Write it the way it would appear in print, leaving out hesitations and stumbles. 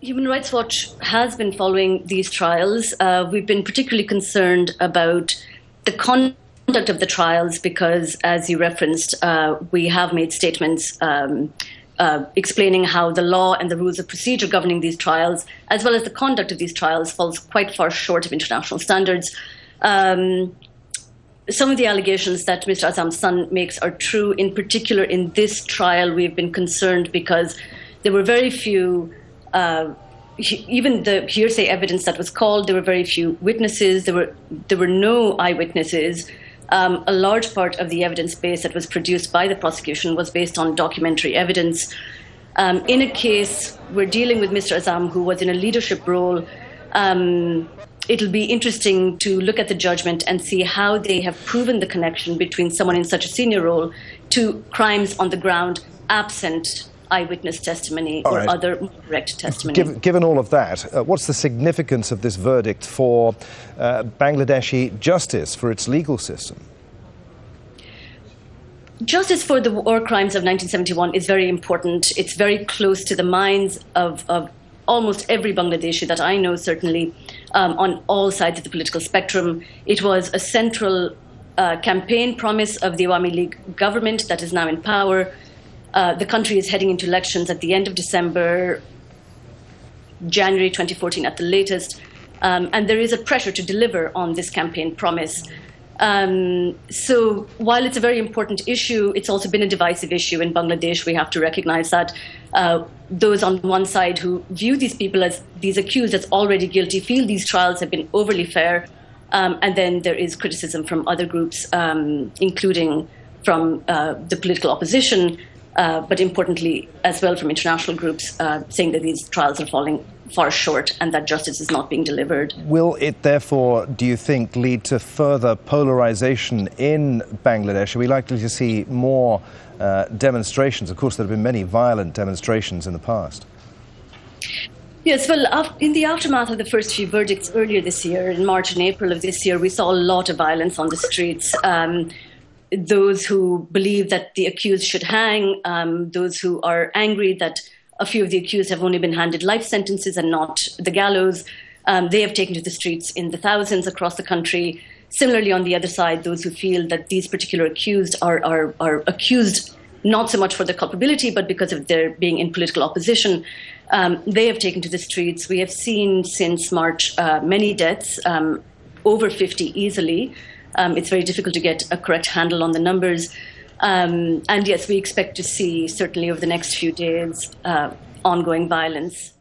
Human Rights Watch has been following these trials. We've been particularly concerned about the conduct of the trials because, as you referenced, we have made statements explaining how the law and the rules of procedure governing these trials, as well as the conduct of these trials, falls quite far short of international standards. Some of the allegations that Mr. Azam's son makes are true. In particular, in this trial, we've been concerned because there were very few, even the hearsay evidence that was called, there were very few witnesses. There were no eyewitnesses. A large part of the evidence base that was produced by the prosecution was based on documentary evidence. In a case, we're dealing with Mr. Azam, who was in a leadership role. It'll be interesting to look at the judgment and see how they have proven the connection between someone in such a senior role to crimes on the ground absent eyewitness testimony or other direct testimony. Given all of that, what's the significance of this verdict for Bangladeshi justice, for its legal system? Justice for the war crimes of 1971 is very important. It's very close to the minds of almost every Bangladeshi that I know, certainly on all sides of the political spectrum. It was a central campaign promise of the Awami League government that is now in power. The country is heading into elections at the end of December, January 2014 at the latest, and there is a pressure to deliver on this campaign promise. So while it's a very important issue, it's also been a divisive issue in Bangladesh. We have to recognize that those on one side who view these people as these accused as already guilty feel these trials have been overly fair, and then there is criticism from other groups, including from the political opposition, but importantly as well from international groups, saying that these trials are falling far short and that justice is not being delivered. Will it therefore, do you think, lead to further polarization in Bangladesh? Are we likely to see more demonstrations? Of course, there have been many violent demonstrations in the past. Yes, well, in the aftermath of the first few verdicts earlier this year, in March and April of this year, we saw a lot of violence on the streets. Those who believe that the accused should hang, those who are angry that a few of the accused have only been handed life sentences and not the gallows. They have taken to the streets in the thousands across the country. Similarly, on the other side, those who feel that these particular accused are accused not so much for their culpability, but because of their being in political opposition, they have taken to the streets. We have seen since March many deaths, over 50 easily. It's very difficult to get a correct handle on the numbers. And yes, we expect to see, certainly over the next few days, ongoing violence.